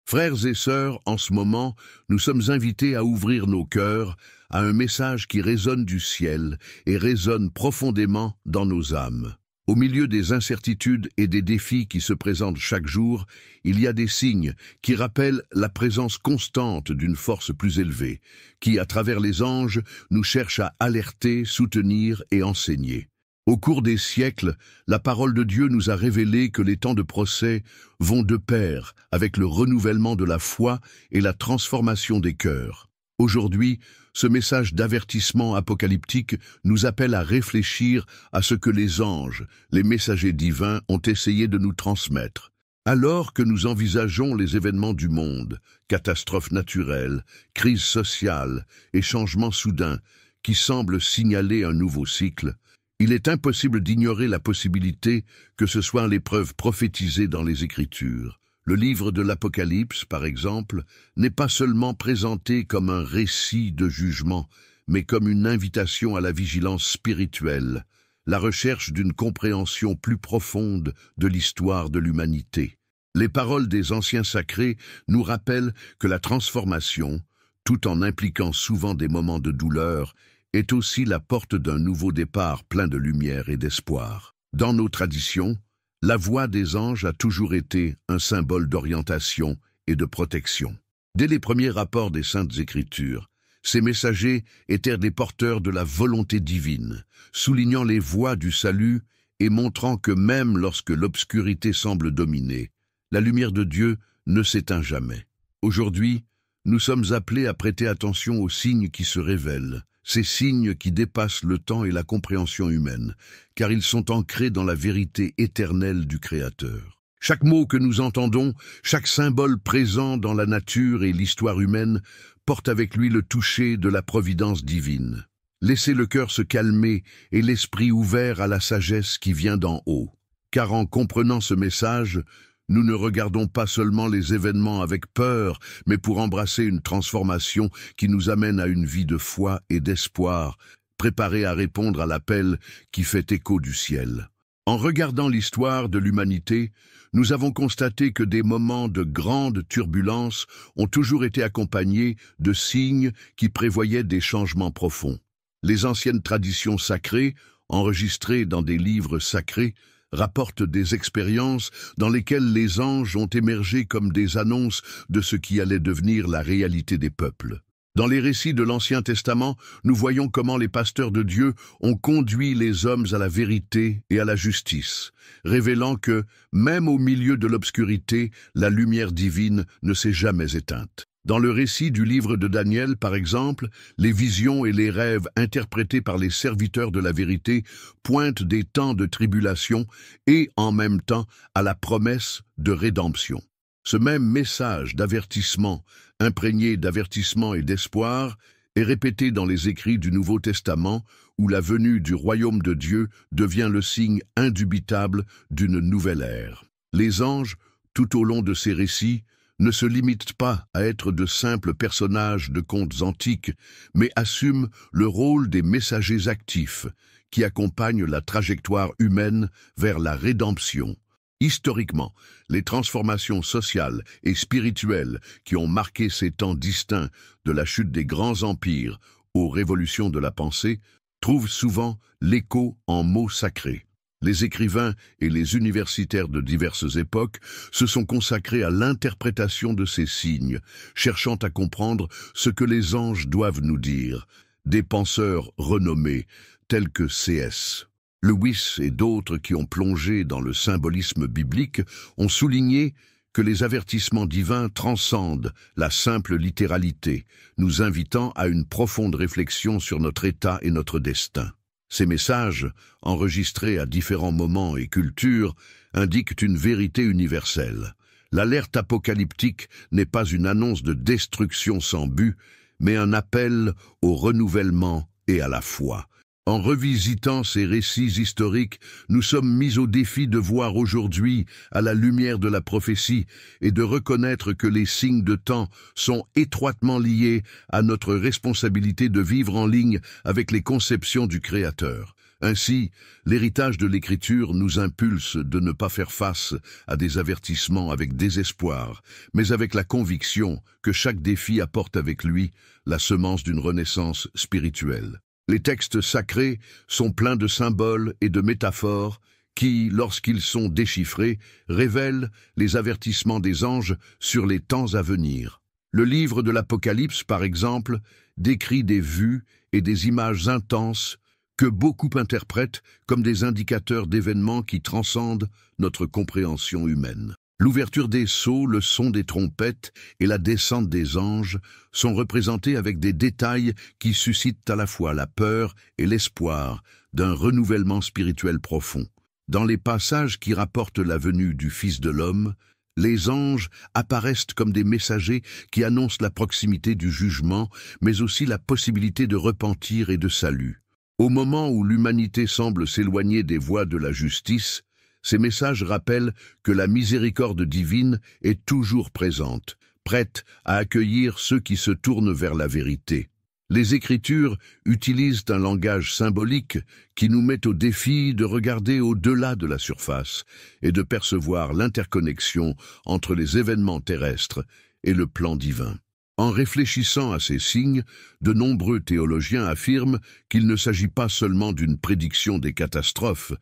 Frères et sœurs, en ce moment, nous sommes invités à ouvrir nos cœurs à un message qui résonne du ciel et résonne profondément dans nos âmes. Au milieu des incertitudes et des défis qui se présentent chaque jour, il y a des signes qui rappellent la présence constante d'une force plus élevée, qui, à travers les anges, nous cherche à alerter, soutenir et enseigner. Au cours des siècles, la parole de Dieu nous a révélé que les temps de procès vont de pair avec le renouvellement de la foi et la transformation des cœurs. Aujourd'hui, ce message d'avertissement apocalyptique nous appelle à réfléchir à ce que les anges, les messagers divins, ont essayé de nous transmettre. Alors que nous envisageons les événements du monde, catastrophes naturelles, crises sociales et changements soudains qui semblent signaler un nouveau cycle, il est impossible d'ignorer la possibilité que ce soit l'épreuve prophétisée dans les Écritures. Le livre de l'Apocalypse, par exemple, n'est pas seulement présenté comme un récit de jugement, mais comme une invitation à la vigilance spirituelle, la recherche d'une compréhension plus profonde de l'histoire de l'humanité. Les paroles des anciens sacrés nous rappellent que la transformation, tout en impliquant souvent des moments de douleur, est aussi la porte d'un nouveau départ plein de lumière et d'espoir. Dans nos traditions, la voix des anges a toujours été un symbole d'orientation et de protection. Dès les premiers rapports des Saintes Écritures, ces messagers étaient des porteurs de la volonté divine, soulignant les voies du salut et montrant que même lorsque l'obscurité semble dominer, la lumière de Dieu ne s'éteint jamais. Aujourd'hui, nous sommes appelés à prêter attention aux signes qui se révèlent, ces signes qui dépassent le temps et la compréhension humaine, car ils sont ancrés dans la vérité éternelle du Créateur. Chaque mot que nous entendons, chaque symbole présent dans la nature et l'histoire humaine, porte avec lui le toucher de la providence divine. Laissez le cœur se calmer et l'esprit ouvert à la sagesse qui vient d'en haut. Car en comprenant ce message, nous ne regardons pas seulement les événements avec peur, mais pour embrasser une transformation qui nous amène à une vie de foi et d'espoir, préparée à répondre à l'appel qui fait écho du ciel. En regardant l'histoire de l'humanité, nous avons constaté que des moments de grande turbulence ont toujours été accompagnés de signes qui prévoyaient des changements profonds. Les anciennes traditions sacrées, enregistrées dans des livres sacrés, rapportent des expériences dans lesquelles les anges ont émergé comme des annonces de ce qui allait devenir la réalité des peuples. Dans les récits de l'Ancien Testament, nous voyons comment les pasteurs de Dieu ont conduit les hommes à la vérité et à la justice, révélant que, même au milieu de l'obscurité, la lumière divine ne s'est jamais éteinte. Dans le récit du livre de Daniel, par exemple, les visions et les rêves interprétés par les serviteurs de la vérité pointent des temps de tribulation et, en même temps, à la promesse de rédemption. Ce même message d'avertissement, imprégné d'avertissement et d'espoir, est répété dans les écrits du Nouveau Testament, où la venue du royaume de Dieu devient le signe indubitable d'une nouvelle ère. Les anges, tout au long de ces récits, ne se limitent pas à être de simples personnages de contes antiques, mais assument le rôle des messagers actifs qui accompagnent la trajectoire humaine vers la rédemption. Historiquement, les transformations sociales et spirituelles qui ont marqué ces temps distincts de la chute des grands empires aux révolutions de la pensée trouvent souvent l'écho en mots sacrés. Les écrivains et les universitaires de diverses époques se sont consacrés à l'interprétation de ces signes, cherchant à comprendre ce que les anges doivent nous dire. Des penseurs renommés, tels que C.S. Lewis et d'autres qui ont plongé dans le symbolisme biblique, ont souligné que les avertissements divins transcendent la simple littéralité, nous invitant à une profonde réflexion sur notre état et notre destin. Ces messages, enregistrés à différents moments et cultures, indiquent une vérité universelle. L'alerte apocalyptique n'est pas une annonce de destruction sans but, mais un appel au renouvellement et à la foi. En revisitant ces récits historiques, nous sommes mis au défi de voir aujourd'hui, à la lumière de la prophétie, et de reconnaître que les signes de temps sont étroitement liés à notre responsabilité de vivre en ligne avec les conceptions du Créateur. Ainsi, l'héritage de l'Écriture nous impulse de ne pas faire face à des avertissements avec désespoir, mais avec la conviction que chaque défi apporte avec lui la semence d'une renaissance spirituelle. Les textes sacrés sont pleins de symboles et de métaphores qui, lorsqu'ils sont déchiffrés, révèlent les avertissements des anges sur les temps à venir. Le livre de l'Apocalypse, par exemple, décrit des vues et des images intenses que beaucoup interprètent comme des indicateurs d'événements qui transcendent notre compréhension humaine. L'ouverture des sceaux, le son des trompettes et la descente des anges sont représentés avec des détails qui suscitent à la fois la peur et l'espoir d'un renouvellement spirituel profond. Dans les passages qui rapportent la venue du Fils de l'homme, les anges apparaissent comme des messagers qui annoncent la proximité du jugement, mais aussi la possibilité de repentir et de salut. Au moment où l'humanité semble s'éloigner des voies de la justice, ces messages rappellent que la miséricorde divine est toujours présente, prête à accueillir ceux qui se tournent vers la vérité. Les Écritures utilisent un langage symbolique qui nous met au défi de regarder au-delà de la surface et de percevoir l'interconnexion entre les événements terrestres et le plan divin. En réfléchissant à ces signes, de nombreux théologiens affirment qu'il ne s'agit pas seulement d'une prédiction des catastrophes,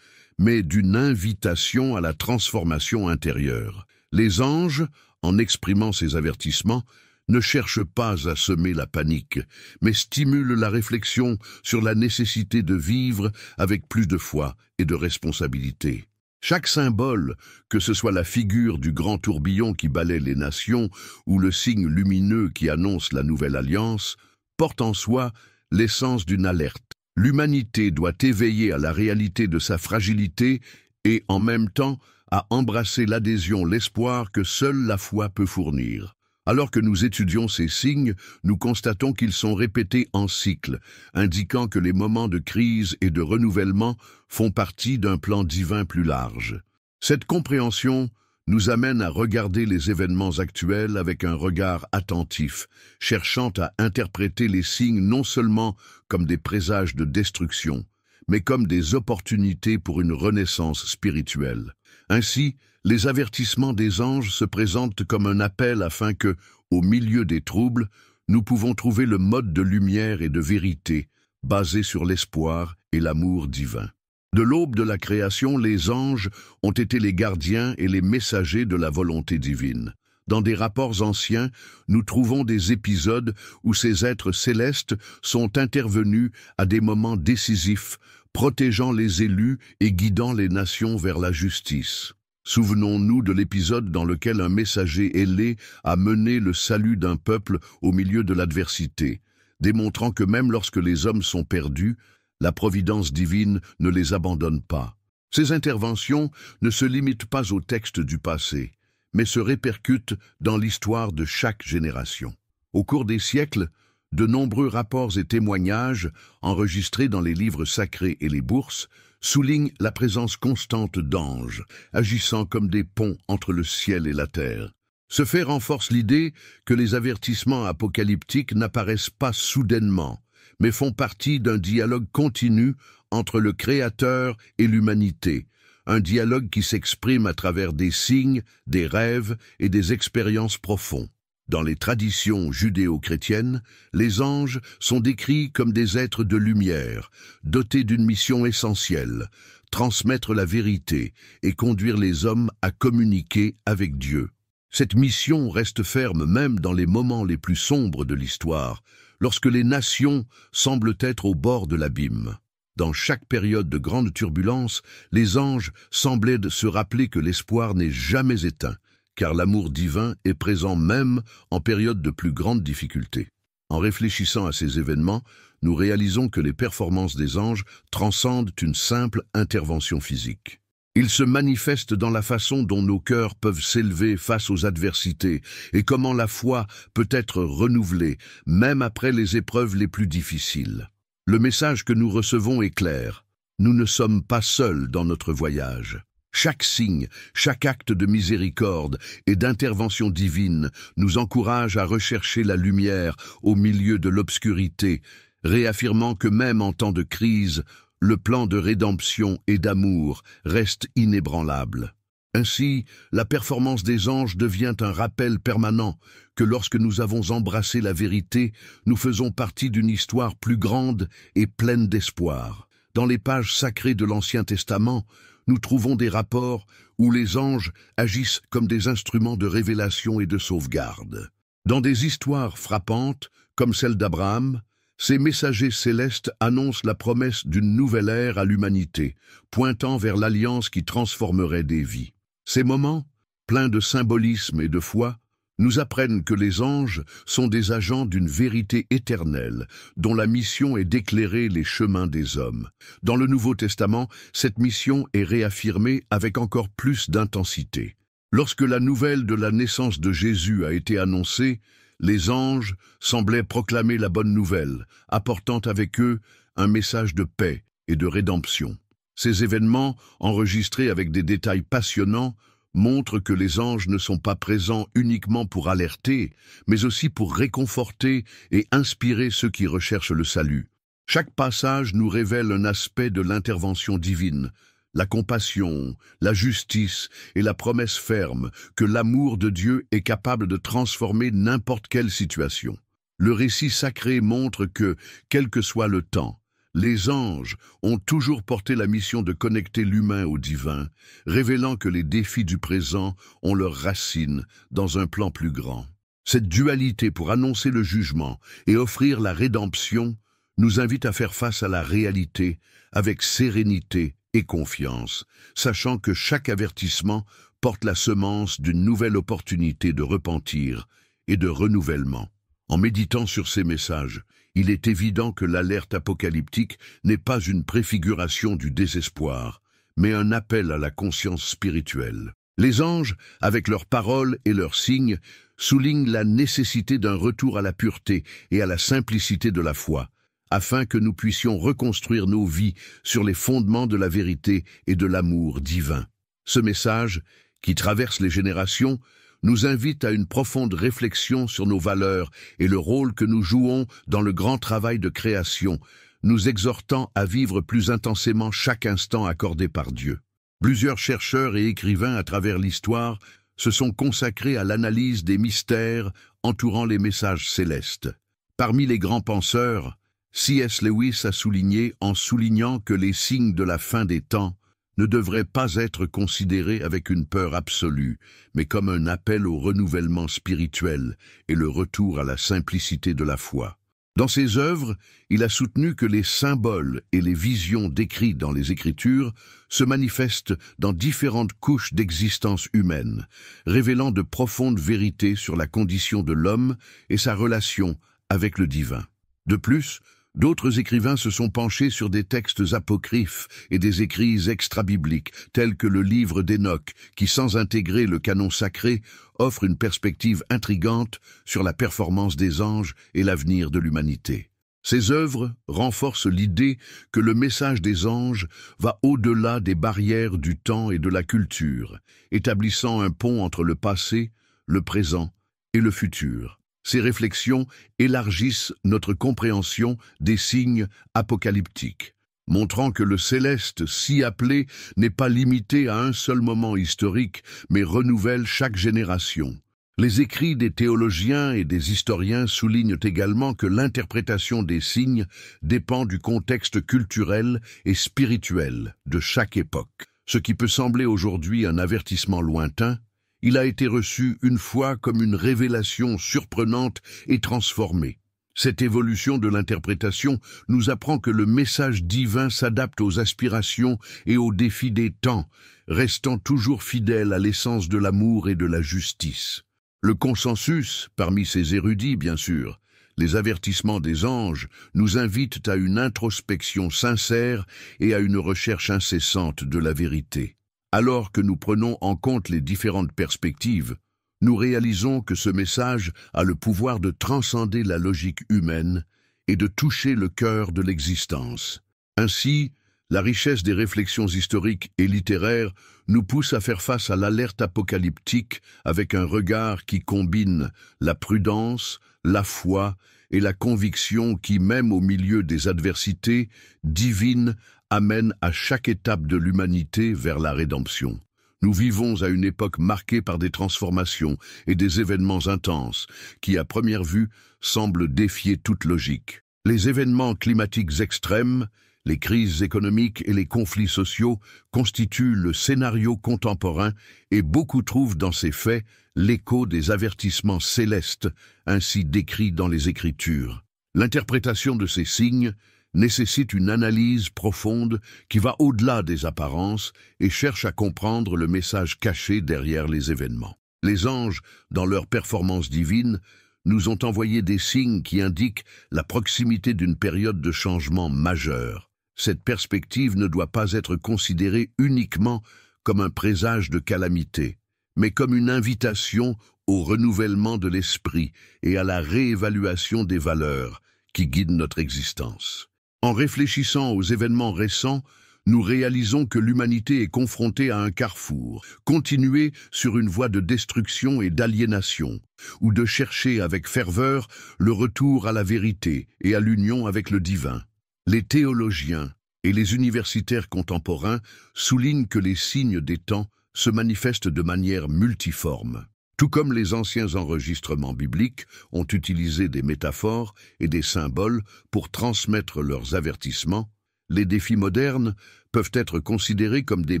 mais d'une invitation à la transformation intérieure. Les anges, en exprimant ces avertissements, ne cherchent pas à semer la panique, mais stimulent la réflexion sur la nécessité de vivre avec plus de foi et de responsabilité. Chaque symbole, que ce soit la figure du grand tourbillon qui balaie les nations ou le signe lumineux qui annonce la nouvelle alliance, porte en soi l'essence d'une alerte. L'humanité doit éveiller à la réalité de sa fragilité et, en même temps, à embrasser l'adhésion, l'espoir que seule la foi peut fournir. Alors que nous étudions ces signes, nous constatons qu'ils sont répétés en cycle, indiquant que les moments de crise et de renouvellement font partie d'un plan divin plus large. Cette compréhension nous amène à regarder les événements actuels avec un regard attentif, cherchant à interpréter les signes non seulement comme des présages de destruction, mais comme des opportunités pour une renaissance spirituelle. Ainsi, les avertissements des anges se présentent comme un appel afin que, au milieu des troubles, nous pouvons trouver le mode de lumière et de vérité, basé sur l'espoir et l'amour divin. De l'aube de la création, les anges ont été les gardiens et les messagers de la volonté divine. Dans des rapports anciens, nous trouvons des épisodes où ces êtres célestes sont intervenus à des moments décisifs, protégeant les élus et guidant les nations vers la justice. Souvenons-nous de l'épisode dans lequel un messager ailé a mené le salut d'un peuple au milieu de l'adversité, démontrant que même lorsque les hommes sont perdus, la providence divine ne les abandonne pas. Ces interventions ne se limitent pas au texte du passé, mais se répercutent dans l'histoire de chaque génération. Au cours des siècles, de nombreux rapports et témoignages, enregistrés dans les livres sacrés et les bourses, soulignent la présence constante d'anges, agissant comme des ponts entre le ciel et la terre. Ce fait renforce l'idée que les avertissements apocalyptiques n'apparaissent pas soudainement, mais font partie d'un dialogue continu entre le Créateur et l'humanité, un dialogue qui s'exprime à travers des signes, des rêves et des expériences profondes. Dans les traditions judéo-chrétiennes, les anges sont décrits comme des êtres de lumière, dotés d'une mission essentielle, transmettre la vérité et conduire les hommes à communiquer avec Dieu. Cette mission reste ferme même dans les moments les plus sombres de l'histoire, lorsque les nations semblent être au bord de l'abîme. Dans chaque période de grande turbulence, les anges semblaient se rappeler que l'espoir n'est jamais éteint, car l'amour divin est présent même en période de plus grande difficulté. En réfléchissant à ces événements, nous réalisons que les performances des anges transcendent une simple intervention physique. Ils se manifestent dans la façon dont nos cœurs peuvent s'élever face aux adversités et comment la foi peut être renouvelée, même après les épreuves les plus difficiles. Le message que nous recevons est clair. Nous ne sommes pas seuls dans notre voyage. Chaque signe, chaque acte de miséricorde et d'intervention divine nous encourage à rechercher la lumière au milieu de l'obscurité, réaffirmant que même en temps de crise, le plan de rédemption et d'amour reste inébranlable. Ainsi, la performance des anges devient un rappel permanent que lorsque nous avons embrassé la vérité, nous faisons partie d'une histoire plus grande et pleine d'espoir. Dans les pages sacrées de l'Ancien Testament, nous trouvons des rapports où les anges agissent comme des instruments de révélation et de sauvegarde. Dans des histoires frappantes, comme celle d'Abraham, ces messagers célestes annoncent la promesse d'une nouvelle ère à l'humanité, pointant vers l'alliance qui transformerait des vies. Ces moments, pleins de symbolisme et de foi, nous apprennent que les anges sont des agents d'une vérité éternelle, dont la mission est d'éclairer les chemins des hommes. Dans le Nouveau Testament, cette mission est réaffirmée avec encore plus d'intensité. Lorsque la nouvelle de la naissance de Jésus a été annoncée, les anges semblaient proclamer la bonne nouvelle, apportant avec eux un message de paix et de rédemption. Ces événements, enregistrés avec des détails passionnants, montrent que les anges ne sont pas présents uniquement pour alerter, mais aussi pour réconforter et inspirer ceux qui recherchent le salut. Chaque passage nous révèle un aspect de l'intervention divine, la compassion, la justice et la promesse ferme que l'amour de Dieu est capable de transformer n'importe quelle situation. Le récit sacré montre que, quel que soit le temps, les anges ont toujours porté la mission de connecter l'humain au divin, révélant que les défis du présent ont leurs racines dans un plan plus grand. Cette dualité pour annoncer le jugement et offrir la rédemption nous invite à faire face à la réalité avec sérénité et confiance, sachant que chaque avertissement porte la semence d'une nouvelle opportunité de repentir et de renouvellement. En méditant sur ces messages, il est évident que l'alerte apocalyptique n'est pas une préfiguration du désespoir, mais un appel à la conscience spirituelle. Les anges, avec leurs paroles et leurs signes, soulignent la nécessité d'un retour à la pureté et à la simplicité de la foi, afin que nous puissions reconstruire nos vies sur les fondements de la vérité et de l'amour divin. Ce message, qui traverse les générations, nous invite à une profonde réflexion sur nos valeurs et le rôle que nous jouons dans le grand travail de création, nous exhortant à vivre plus intensément chaque instant accordé par Dieu. Plusieurs chercheurs et écrivains à travers l'histoire se sont consacrés à l'analyse des mystères entourant les messages célestes. Parmi les grands penseurs, C.S. Lewis a souligné en soulignant que les signes de la fin des temps ne devraient pas être considérés avec une peur absolue, mais comme un appel au renouvellement spirituel et le retour à la simplicité de la foi. Dans ses œuvres, il a soutenu que les symboles et les visions décrites dans les Écritures se manifestent dans différentes couches d'existence humaine, révélant de profondes vérités sur la condition de l'homme et sa relation avec le divin. De plus, d'autres écrivains se sont penchés sur des textes apocryphes et des écrits extra-bibliques, tels que le livre d'Enoch, qui, sans intégrer le canon sacré, offre une perspective intrigante sur la performance des anges et l'avenir de l'humanité. Ces œuvres renforcent l'idée que le message des anges va au-delà des barrières du temps et de la culture, établissant un pont entre le passé, le présent et le futur. Ces réflexions élargissent notre compréhension des signes apocalyptiques, montrant que le céleste si appelé n'est pas limité à un seul moment historique, mais renouvelle chaque génération. Les écrits des théologiens et des historiens soulignent également que l'interprétation des signes dépend du contexte culturel et spirituel de chaque époque. Ce qui peut sembler aujourd'hui un avertissement lointain, il a été reçu une fois comme une révélation surprenante et transformée. Cette évolution de l'interprétation nous apprend que le message divin s'adapte aux aspirations et aux défis des temps, restant toujours fidèle à l'essence de l'amour et de la justice. Le consensus, parmi ces érudits bien sûr, les avertissements des anges nous invitent à une introspection sincère et à une recherche incessante de la vérité. Alors que nous prenons en compte les différentes perspectives, nous réalisons que ce message a le pouvoir de transcender la logique humaine et de toucher le cœur de l'existence. Ainsi, la richesse des réflexions historiques et littéraires nous pousse à faire face à l'alerte apocalyptique avec un regard qui combine la prudence, la foi et la conviction qui, même au milieu des adversités divines, amène à chaque étape de l'humanité vers la rédemption. Nous vivons à une époque marquée par des transformations et des événements intenses qui, à première vue, semblent défier toute logique. Les événements climatiques extrêmes, les crises économiques et les conflits sociaux constituent le scénario contemporain et beaucoup trouvent dans ces faits l'écho des avertissements célestes ainsi décrits dans les Écritures. L'interprétation de ces signes nécessite une analyse profonde qui va au-delà des apparences et cherche à comprendre le message caché derrière les événements. Les anges, dans leur performance divine, nous ont envoyé des signes qui indiquent la proximité d'une période de changement majeur. Cette perspective ne doit pas être considérée uniquement comme un présage de calamité, mais comme une invitation au renouvellement de l'esprit et à la réévaluation des valeurs qui guident notre existence. En réfléchissant aux événements récents, nous réalisons que l'humanité est confrontée à un carrefour, continuer sur une voie de destruction et d'aliénation, ou de chercher avec ferveur le retour à la vérité et à l'union avec le divin. Les théologiens et les universitaires contemporains soulignent que les signes des temps se manifestent de manière multiforme. Tout comme les anciens enregistrements bibliques ont utilisé des métaphores et des symboles pour transmettre leurs avertissements, les défis modernes peuvent être considérés comme des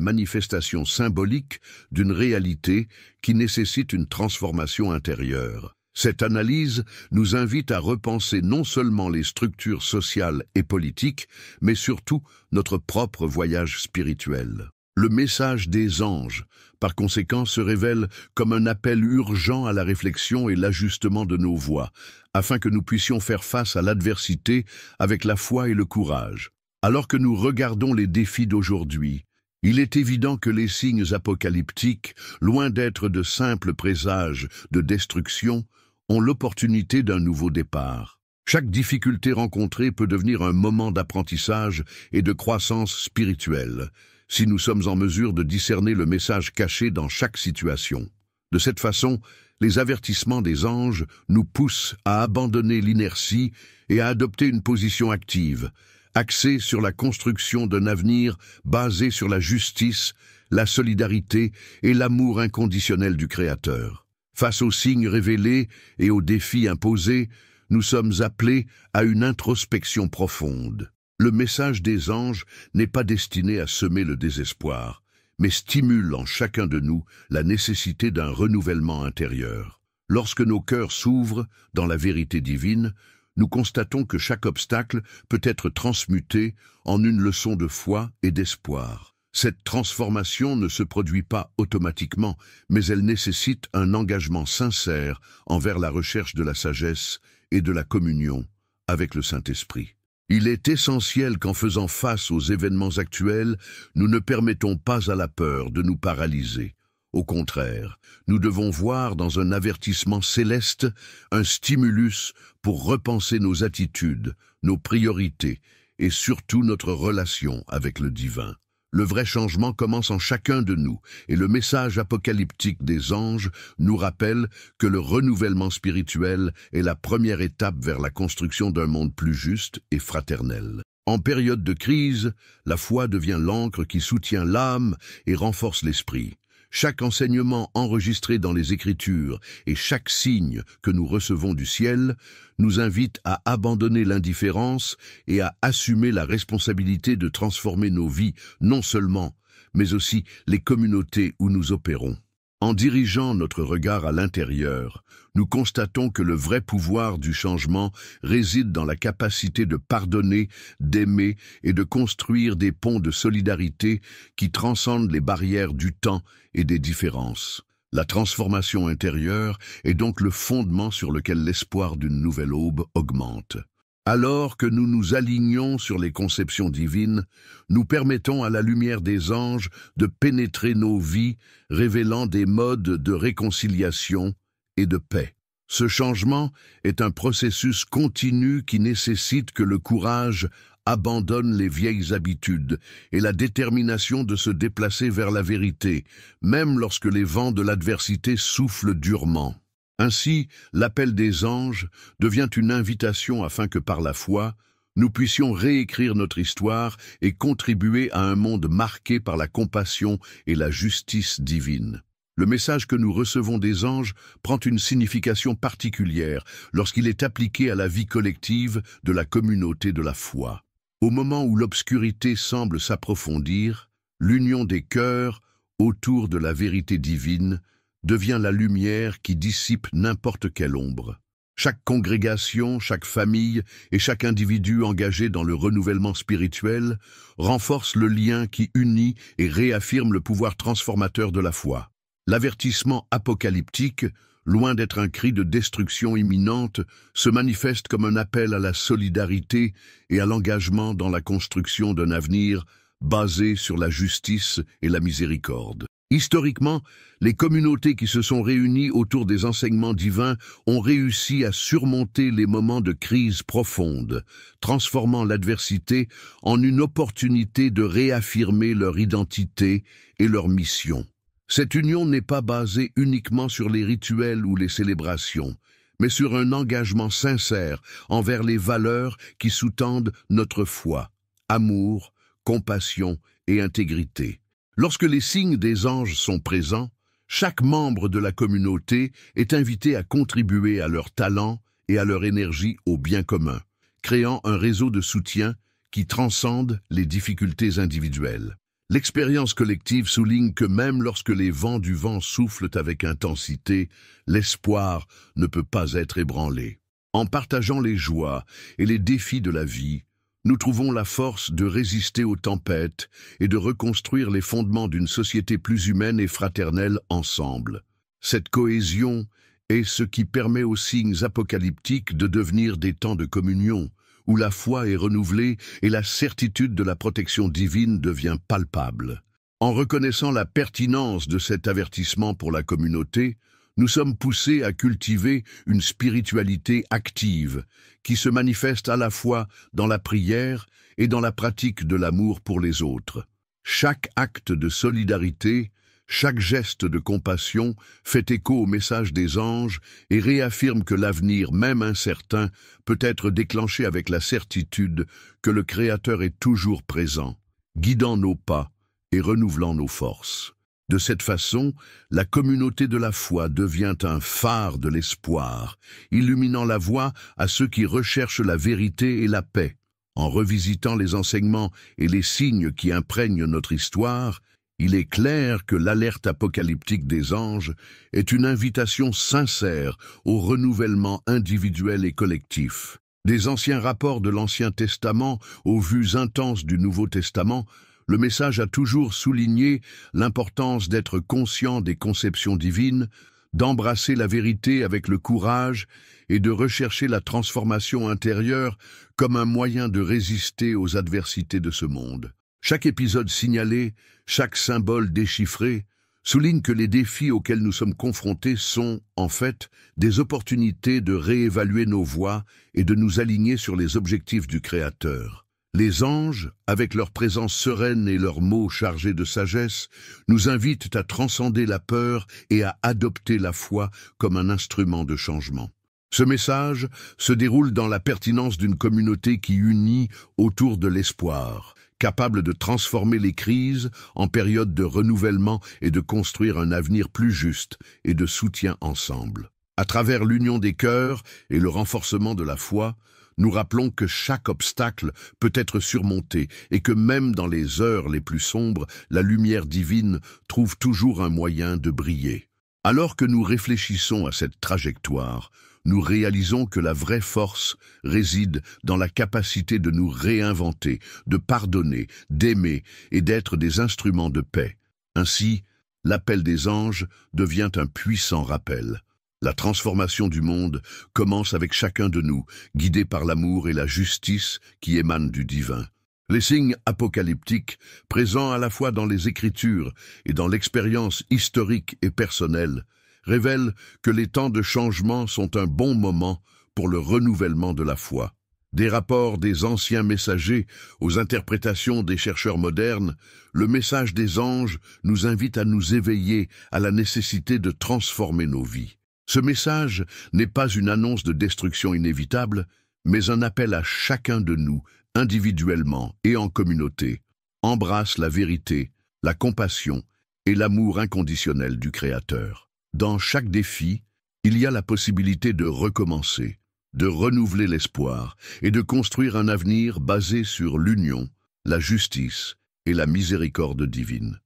manifestations symboliques d'une réalité qui nécessite une transformation intérieure. Cette analyse nous invite à repenser non seulement les structures sociales et politiques, mais surtout notre propre voyage spirituel. Le message des anges, par conséquent, se révèle comme un appel urgent à la réflexion et l'ajustement de nos voies, afin que nous puissions faire face à l'adversité avec la foi et le courage. Alors que nous regardons les défis d'aujourd'hui, il est évident que les signes apocalyptiques, loin d'être de simples présages de destruction, ont l'opportunité d'un nouveau départ. Chaque difficulté rencontrée peut devenir un moment d'apprentissage et de croissance spirituelle, si nous sommes en mesure de discerner le message caché dans chaque situation. De cette façon, les avertissements des anges nous poussent à abandonner l'inertie et à adopter une position active, axée sur la construction d'un avenir basé sur la justice, la solidarité et l'amour inconditionnel du Créateur. Face aux signes révélés et aux défis imposés, nous sommes appelés à une introspection profonde. Le message des anges n'est pas destiné à semer le désespoir, mais stimule en chacun de nous la nécessité d'un renouvellement intérieur. Lorsque nos cœurs s'ouvrent dans la vérité divine, nous constatons que chaque obstacle peut être transmuté en une leçon de foi et d'espoir. Cette transformation ne se produit pas automatiquement, mais elle nécessite un engagement sincère envers la recherche de la sagesse et de la communion avec le Saint-Esprit. Il est essentiel qu'en faisant face aux événements actuels, nous ne permettons pas à la peur de nous paralyser. Au contraire, nous devons voir dans un avertissement céleste un stimulus pour repenser nos attitudes, nos priorités et surtout notre relation avec le divin. Le vrai changement commence en chacun de nous et le message apocalyptique des anges nous rappelle que le renouvellement spirituel est la première étape vers la construction d'un monde plus juste et fraternel. En période de crise, la foi devient l'ancre qui soutient l'âme et renforce l'esprit. Chaque enseignement enregistré dans les Écritures et chaque signe que nous recevons du ciel nous invite à abandonner l'indifférence et à assumer la responsabilité de transformer nos vies, non seulement, mais aussi les communautés où nous opérons. En dirigeant notre regard à l'intérieur, nous constatons que le vrai pouvoir du changement réside dans la capacité de pardonner, d'aimer et de construire des ponts de solidarité qui transcendent les barrières du temps et des différences. La transformation intérieure est donc le fondement sur lequel l'espoir d'une nouvelle aube augmente. Alors que nous nous alignons sur les conceptions divines, nous permettons à la lumière des anges de pénétrer nos vies, révélant des modes de réconciliation et de paix. Ce changement est un processus continu qui nécessite que le courage abandonne les vieilles habitudes et la détermination de se déplacer vers la vérité, même lorsque les vents de l'adversité soufflent durement. Ainsi, l'appel des anges devient une invitation afin que par la foi, nous puissions réécrire notre histoire et contribuer à un monde marqué par la compassion et la justice divine. Le message que nous recevons des anges prend une signification particulière lorsqu'il est appliqué à la vie collective de la communauté de la foi. Au moment où l'obscurité semble s'approfondir, l'union des cœurs autour de la vérité divine devient la lumière qui dissipe n'importe quelle ombre. Chaque congrégation, chaque famille et chaque individu engagé dans le renouvellement spirituel renforce le lien qui unit et réaffirme le pouvoir transformateur de la foi. L'avertissement apocalyptique, loin d'être un cri de destruction imminente, se manifeste comme un appel à la solidarité et à l'engagement dans la construction d'un avenir basé sur la justice et la miséricorde. Historiquement, les communautés qui se sont réunies autour des enseignements divins ont réussi à surmonter les moments de crise profonde, transformant l'adversité en une opportunité de réaffirmer leur identité et leur mission. Cette union n'est pas basée uniquement sur les rituels ou les célébrations, mais sur un engagement sincère envers les valeurs qui sous-tendent notre foi, amour, compassion et intégrité. Lorsque les signes des anges sont présents, chaque membre de la communauté est invité à contribuer à leur talent et à leur énergie au bien commun, créant un réseau de soutien qui transcende les difficultés individuelles. L'expérience collective souligne que même lorsque les vents du vent soufflent avec intensité, l'espoir ne peut pas être ébranlé. En partageant les joies et les défis de la vie, nous trouvons la force de résister aux tempêtes et de reconstruire les fondements d'une société plus humaine et fraternelle ensemble. Cette cohésion est ce qui permet aux signes apocalyptiques de devenir des temps de communion, où la foi est renouvelée et la certitude de la protection divine devient palpable. En reconnaissant la pertinence de cet avertissement pour la communauté, nous sommes poussés à cultiver une spiritualité active qui se manifeste à la fois dans la prière et dans la pratique de l'amour pour les autres. Chaque acte de solidarité, chaque geste de compassion fait écho au message des anges et réaffirme que l'avenir, même incertain, peut être déclenché avec la certitude que le Créateur est toujours présent, guidant nos pas et renouvelant nos forces. De cette façon, la communauté de la foi devient un phare de l'espoir, illuminant la voie à ceux qui recherchent la vérité et la paix. En revisitant les enseignements et les signes qui imprègnent notre histoire, il est clair que l'alerte apocalyptique des anges est une invitation sincère au renouvellement individuel et collectif. Des anciens rapports de l'Ancien Testament aux vues intenses du Nouveau Testament, le message a toujours souligné l'importance d'être conscient des conceptions divines, d'embrasser la vérité avec le courage et de rechercher la transformation intérieure comme un moyen de résister aux adversités de ce monde. Chaque épisode signalé, chaque symbole déchiffré, souligne que les défis auxquels nous sommes confrontés sont, en fait, des opportunités de réévaluer nos voies et de nous aligner sur les objectifs du Créateur. Les anges, avec leur présence sereine et leurs mots chargés de sagesse, nous invitent à transcender la peur et à adopter la foi comme un instrument de changement. Ce message se déroule dans la pertinence d'une communauté qui unit autour de l'espoir, capable de transformer les crises en période de renouvellement et de construire un avenir plus juste et de soutien ensemble. À travers l'union des cœurs et le renforcement de la foi, nous rappelons que chaque obstacle peut être surmonté et que même dans les heures les plus sombres, la lumière divine trouve toujours un moyen de briller. Alors que nous réfléchissons à cette trajectoire, nous réalisons que la vraie force réside dans la capacité de nous réinventer, de pardonner, d'aimer et d'être des instruments de paix. Ainsi, l'appel des anges devient un puissant rappel. La transformation du monde commence avec chacun de nous, guidé par l'amour et la justice qui émanent du divin. Les signes apocalyptiques, présents à la fois dans les Écritures et dans l'expérience historique et personnelle, révèlent que les temps de changement sont un bon moment pour le renouvellement de la foi. Des rapports des anciens messagers aux interprétations des chercheurs modernes, le message des anges nous invite à nous éveiller à la nécessité de transformer nos vies. Ce message n'est pas une annonce de destruction inévitable, mais un appel à chacun de nous, individuellement et en communauté. Embrasse la vérité, la compassion et l'amour inconditionnel du Créateur. Dans chaque défi, il y a la possibilité de recommencer, de renouveler l'espoir et de construire un avenir basé sur l'union, la justice et la miséricorde divine.